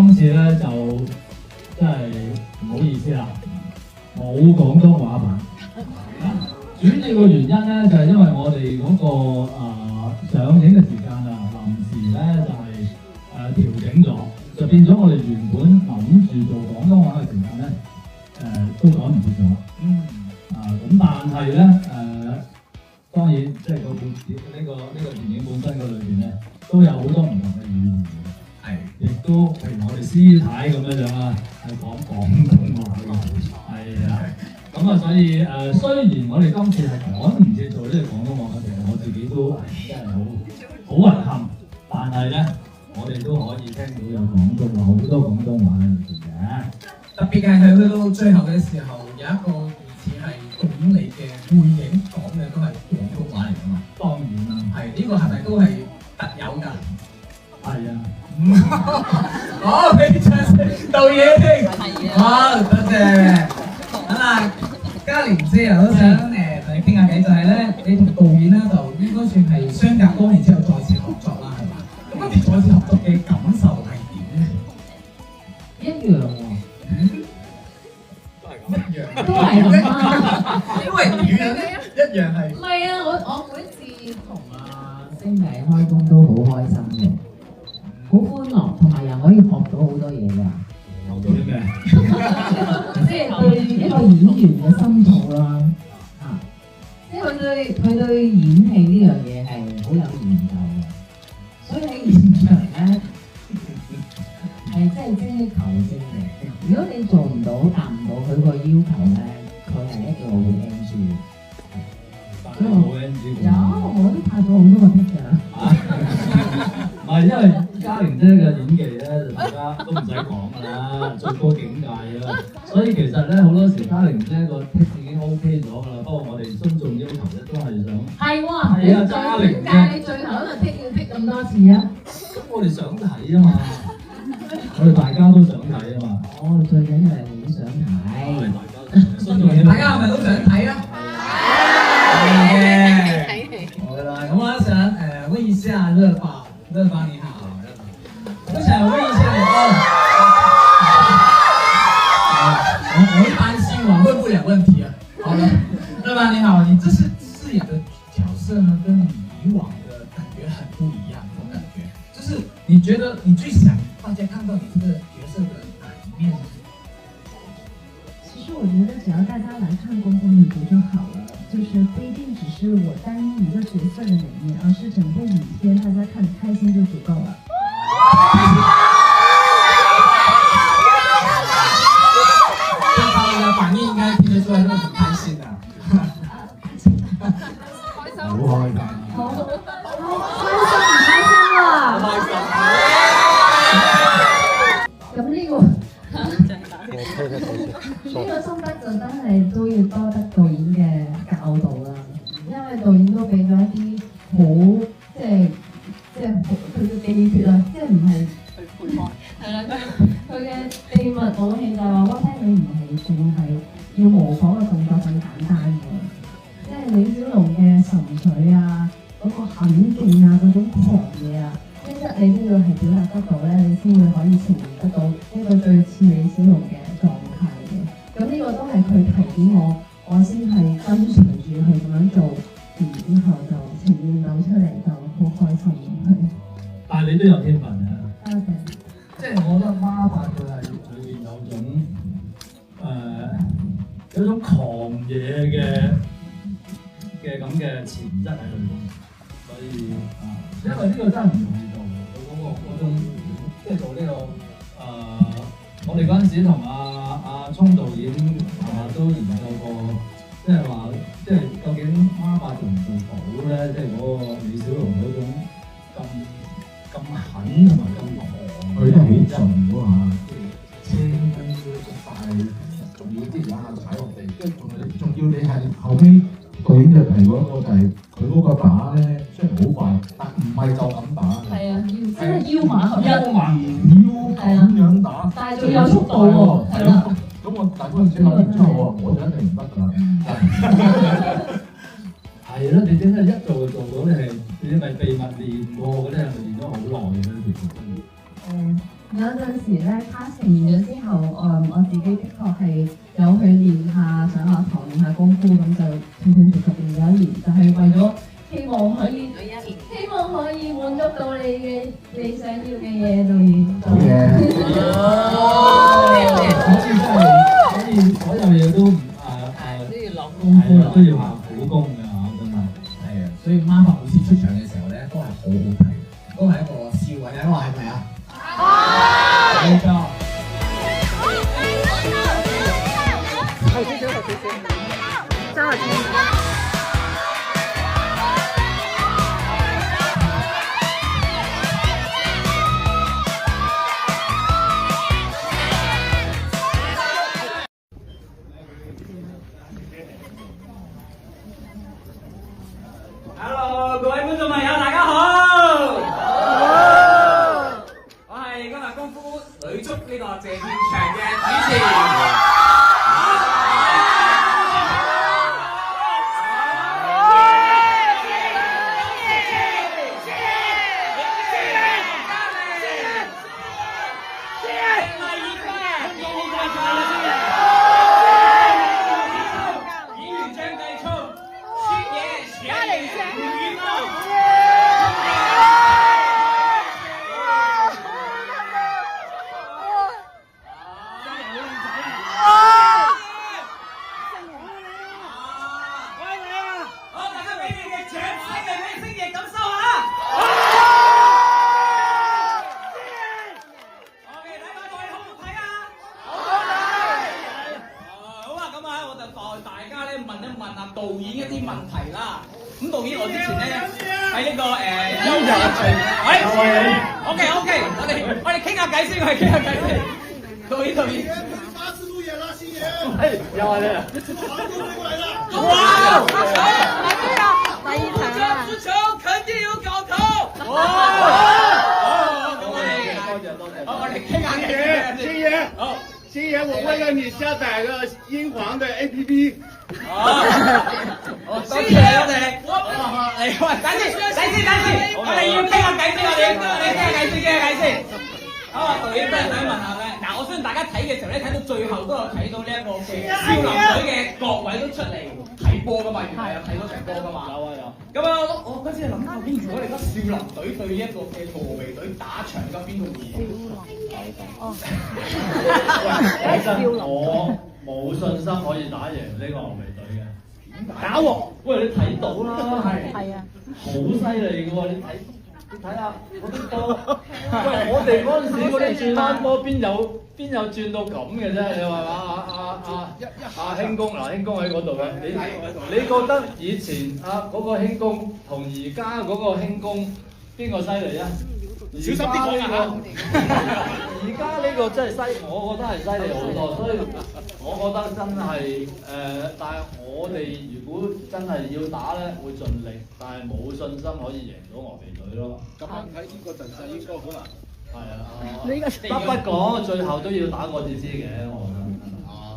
今次咧就真係唔好意思啦，冇廣東話版。主要嘅原因咧就係因為我哋嗰個上映嘅時間啊，臨時咧就係調整咗，就變咗我哋原本諗住做廣東話嘅時間咧都趕唔切咗。咁但係咧當然即係個故事呢個電影本身嘅裏邊咧都有好多唔同嘅語言嘅，亦都譬如我哋師太咁樣樣啦，係講廣東話嘅，係啊。咁啊，所以雖然我哋今次係趕唔切做呢個廣東話嘅，其實我自己都真係好遺憾，但係咧，我哋都可以聽到有廣東話好多廣東話喺度嘅。特別係佢去到最後嘅時候，有一個疑似係講你嘅背影講嘅都係廣東話嚟㗎嘛。當然啦，係呢個係咪都係特有㗎？係啊。好，俾掌聲導演。好，多謝。咁啊，嘉玲姐啊，都想同你傾下偈，就係咧，你同導演咧就應該算係相隔多年之後再次合作啦，係嘛？咁今次再次合作嘅感受係點咧？一樣喎。都係咁啊！因為點咧？一樣係。唔係啊，我每一次同星弟開工都好開心嘅，好歡樂，同埋又可以學到好多嘢㗎。學到啲咩？即係對一個演員嘅深度啦，即係佢對演戲呢樣嘢係好有研究嘅，所以喺現場咧係真係精益求精嘅。如果你做唔到達唔到佢個要求咧，佢係一個會 NG 嘅。所以冇 NG。我都拍咗好多個 pick 㗎。唔係，因為嘉玲姐嘅演技咧，大家都唔使講㗎啦，最高境界啦。所以其實咧，好多時嘉玲姐個 pick 已經 OK 咗㗎啦。不過我哋尊重要求咧，都係想係喎，係啊，嘉玲姐，你最後一個 pick 要 pick 咁多次啊？咁我哋想睇啊嘛，我哋大家都想睇啊嘛。我最緊要係好想睇，大家係咪都想睇啊？係嘅。好啦，咁我想問一下樂爸你好，我想問一下你我一般新聞問不了問題啊。好了，樂爸你好，你這次飾演的角色呢，跟你以往的感覺很不一樣，這種感覺，就是你覺得你最想大家看到你這個角色的哪一面呢？其實我覺得只要大家來看《公公女僕》就好了，就是不一定只是我單一一個角色的哪一面，而是整部影片大家看得開心就足夠了。對他們的反應應該聽得出來都很開心的。好開心。好開心唔開心啊！咁呢個心得就真係都要多得導演嘅教導啦，因為導演都俾咗一啲好即係佢嘅秘訣啊，即係唔係係啦，佢嘅秘密武器就係話，我聽你唔係淨係要模仿嘅動作咁簡單嘅，即係李小龍嘅神髓啊，嗰個狠勁啊，嗰種狂野啊，即係你都要係表達得到咧，你先會可以呈現得到一個最似李小龍嘅狀態嘅。咁呢個都係佢提點我先係跟隨住去咁樣做，然之後就呈現到出嚟就好開心。但係你都有天分嘅。多謝。即係我覺得媽爸佢係裏邊有種狂野嘅咁嘅潛質喺裏邊，所以因為呢個真係唔容易做，佢嗰種即係做呢個我哋嗰陣時同阿聰導演都研究過，即係話即係究竟媽爸做唔做到咧？即係嗰個李小龍嗰種咁狠同埋咁狂，佢都好盡嗰下，即係青筋都快，仲要啲有下踩落地，跟住仲要你係後尾導演就提過一個就係佢嗰個打咧，雖然好快，但唔係就咁打嘅。係啊，真係腰馬合一，腰咁樣打，但係仲有速度喎，係啦。咁我但嗰陣時諗完之後我就一定唔得㗎啦。係咯，你點解一做就做到？你係咪秘密練過嗰啲？係咪練咗好耐嘅咧？有陣時咧 casting 完咗之後，我自己的確係有去練下上下堂練下功夫，咁就斷斷續續練咗1年，就係為咗希望可以滿足到你想要嘅嘢，導演。好嘢！所以所有嘢都都要落功夫，都要下苦功㗎嚇，真係。係啊，所以媽媽每次出場嘅時候咧，都係好好睇，都係一個笑位啊！係咪啊？冇錯。Hello， 各位觀眾朋友，大家好。我係今日功夫女足呢個謝建祥嘅主持。導演一啲問題啦，咁導演我之前咧喺呢個休日OK， 我哋傾下偈先，導演。又係你啊！哇！足球肯定有搞頭。我哋傾下偈。星爺，好，星爺，我為了你下載個英皇的 APP。多謝你。喂，等先，我哋要傾下偈先，我哋傾下偈先。好，導演真係想問下咧，嗱，我相信大家睇嘅時候咧，睇到最後都有睇到呢一個嘅少林隊嘅各位都出嚟睇波噶嘛，原來有睇到場波噶嘛。有。咁啊，我嗰時諗究竟如果你覺得少林隊對一個嘅峨眉隊打場，咁邊個會贏？其實我冇信心可以打贏呢個峨眉隊嘅。打喎！喂，你睇到啦，係啊，好犀利嘅喎，你睇下嗰啲波，喂，我哋嗰陣時嗰啲轉彎波邊有轉到咁嘅啫？你話阿興公嗱，興公喺嗰度嘅，你覺得以前嗰個興公同而家嗰個興公邊個犀利啊？小心啲講啊！而家呢個真係我覺得係犀利好多，所以我覺得真係但係我哋如果真係要打咧，會盡力，但係冇信心可以贏到峨眉隊咯。咁樣睇呢個陣勢應該好難。係啊，不過最後都要打過至知嘅，我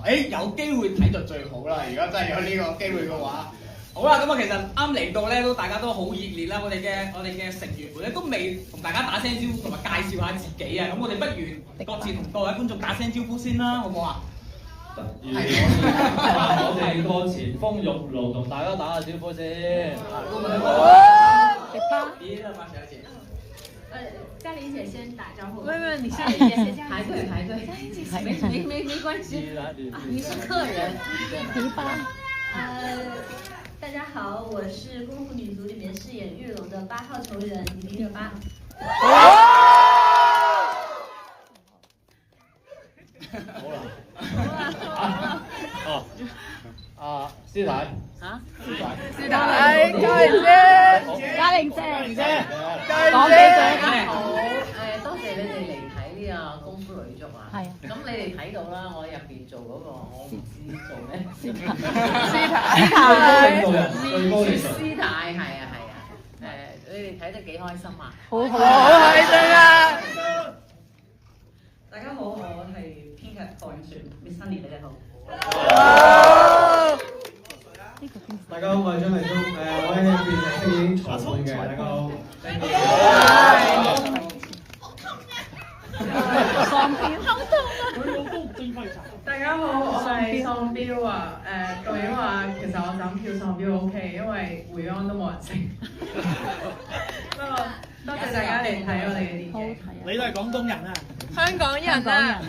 覺得。有機會睇就最好啦！如果真係有呢個機會嘅話。好啦，咁啊，其實啱嚟到咧，大家都好熱烈啦！我哋嘅成員們咧都未同大家打聲招呼，同埋介紹下自己啊！咁我哋不如各自同各位觀眾打聲招呼先啦，好唔好啊？我哋個前鋒玉露同大家打下招呼先。嘉玲姐先打招呼。没有，你先排队，没关系，你是客人。大家好，我是功夫女足里面饰演玉龙的8号球员李丽8。師太。師太，嘉玲姐，講幾句。好，多謝你哋嚟睇呢個功夫女足啊。係。咁你哋睇到啦，我入邊做嗰個，我唔知做咩。師太係啊。你哋睇得幾開心啊？好開心啊！大家好，我係編劇何永璇 Miss Sunny， 你哋好。大家好，我係張藝忠，我喺入邊係飾演裁判嘅，大家好。喪標 OK，因為回安都冇人識。不過多謝大家嚟睇我哋嘅電影。你都係廣東人啊？香港人啊！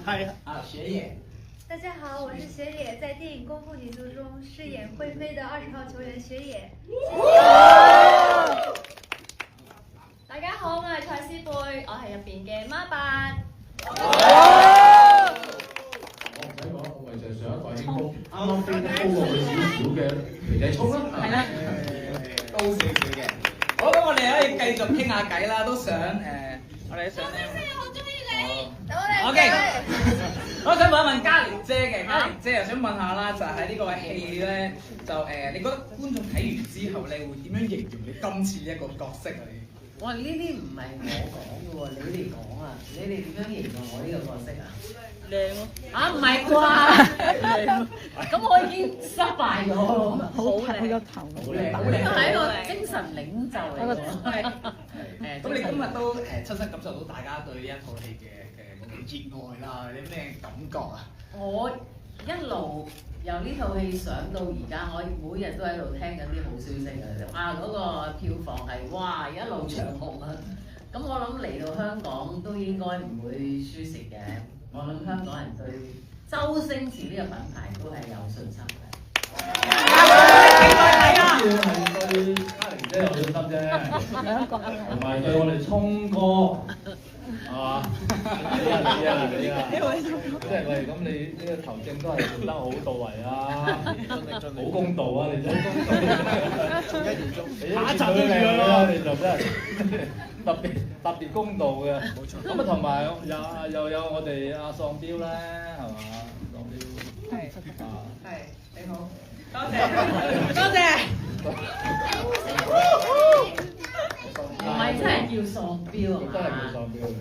係啊，學野。大家好，我是雪野，在電影《功夫女足》中飾演會飛的20號球員雪野。大家好，我係蔡思貝，我係入邊嘅孖八。我唔使講，我咪就係上一代興高，啱啱飛得高過佢少少嘅肥仔聰啦。係啦，高少少嘅。好，咁我哋可以繼續傾下偈啦，都想我哋都想咧。好中意你。OK，我想問一問嘉玲姐嘅，嘉玲姐又想問下啦，就係喺呢個戲咧，就你覺得觀眾睇完之後，你會點樣形容你今次呢一個角色啊？哇！呢啲唔係我講嘅喎，你哋講啊！你哋點樣形容我呢個角色啊？靚咯！啊，唔係啩？咁我已經失敗咗咯。好靚個頭，好靚，好靚，係一個精神領袖嚟嘅。咁你今日都親身感受到大家對呢一套戲嘅嗰個熱愛啦，有啲咩感覺啊？我一路由呢套戲上到而家，我每日都喺度聽緊啲好消息啊！哇，嗰個票房係哇一路長紅啊！咁我諗嚟到香港都應該唔會輸蝕嘅。我諗香港人對周星馳呢個品牌都係有信心嘅。主要係對嘉玲姐有信心啫，同埋對我哋聰哥係嘛？你啊！即係喂，咁你呢個頭證都係做得好到位啊，好公道啊！你真係下一集都靚啦，你就真係特別公道嘅。冇錯。咁啊，同埋又有我哋阿喪彪咧，係嘛？喪彪係你好，多謝多謝。唔係真係叫喪彪啊嘛？真係叫喪彪嘅。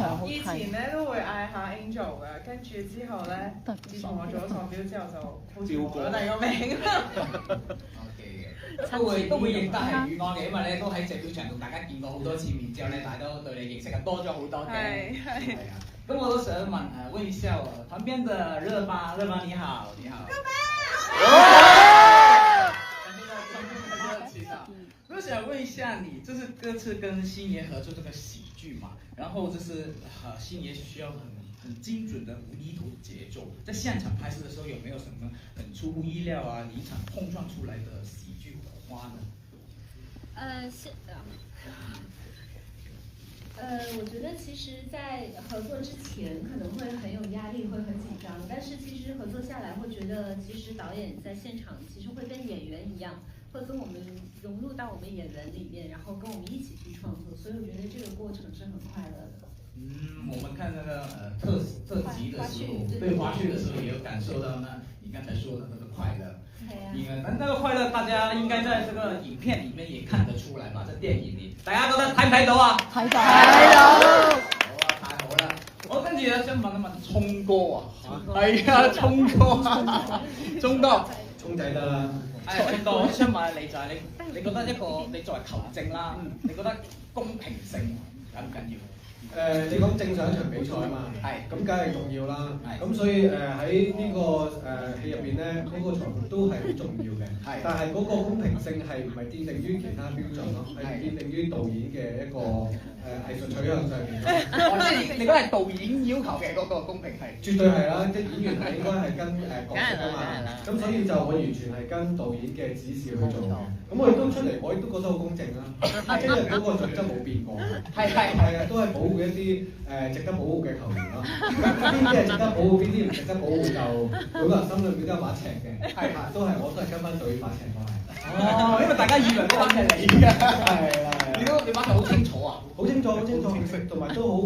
好似以前咧都會嗌下 Angel 嘅，跟住之後咧，自從我做咗喪彪之後，就好似冇咗第二個名啦。都會認得係宇安嘅，因為咧都喺謝票場同大家見過好多次面之後咧，大家都對你認識係多咗好多嘅。係啊，咁我都想問一下旁邊的熱巴，熱巴你好，你好。熱巴。我想問一下你，這是這次跟星爺合作這個喜劇嘛，然後就是星爺需要很精準的無厘頭節奏，在現場拍攝的時候有沒有什麼很出乎意料啊，臨場碰撞出來的喜劇火花呢？我覺得其實，在合作之前可能會很有壓力，會很緊張，但是其實合作下來會覺得，其實導演在現場其實會跟演員一樣，會跟我們融入到我們演員裡面，然後跟我們一起去創作，所以我覺得這個過程是很快樂的。我們看那個特輯的時候，對花絮的時候也有感受到呢，你剛才說的那個快樂。但那個快樂，大家應該在這個影片裡面也看得出來吧？在電影裡，大家覺得睇唔睇到啊？睇到。好啊，太好啦！我跟住咧想問一問聰哥啊，係啊，聰哥，聰哥，聰仔得啦。聰哥，我想問下你就係你覺得你作為球證啦，你覺得公平性緊唔緊要？你講正常一場比賽啊嘛，咁梗係重要啦。咁所以喺呢個戲入邊咧，嗰個裁判都係好重要嘅。但係嗰個公平性係唔係奠定於其他標準咯，係奠定於導演嘅一個藝術取向上面。即係你覺得係導演要求嘅嗰個公平係？絕對係啦，即係演員係應該係跟角色啊嘛。咁所以就我完全係跟導演嘅指示去做。咁我亦都出嚟，我亦都覺得好公正啦。即係嗰個準則冇變過。係啊，都係保護一啲值得保護嘅球員咯。邊啲係值得保護，邊啲唔值得保護，就每個人心裏邊都有把尺嘅。我都係跟翻導演把尺過嚟。哦，因為大家以為嗰把係你嘅。係啦。你把尺好清楚啊！好清楚，同埋都好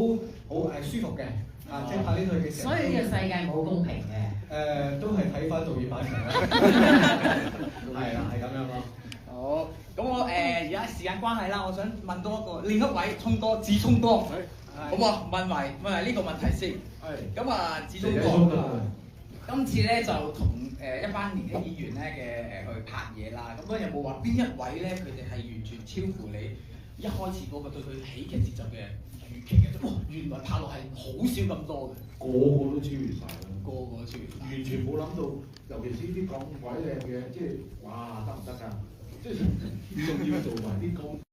舒服嘅。即係拍呢套嘅時候。所以呢個世界冇公平嘅。都係睇翻導演把尺啦。係啦，係咁樣咯。好，咁我而家時間關係啦，我想問多另一位聰哥，子聰哥，好唔好？問埋呢個問題先。咁啊，子聰哥，今次咧就同一班年輕演員咧去拍嘢啦。咁有冇話邊一位咧，佢哋係完全超乎你一開始嗰個對佢喜劇節奏嘅預期嘅？哇，原來拍落係好少咁多嘅。個個都超越晒啦。歌嗰次。完全冇諗到，尤其是呢啲咁鬼靚嘅，即係哇得唔得㗎？即係仲要做埋啲歌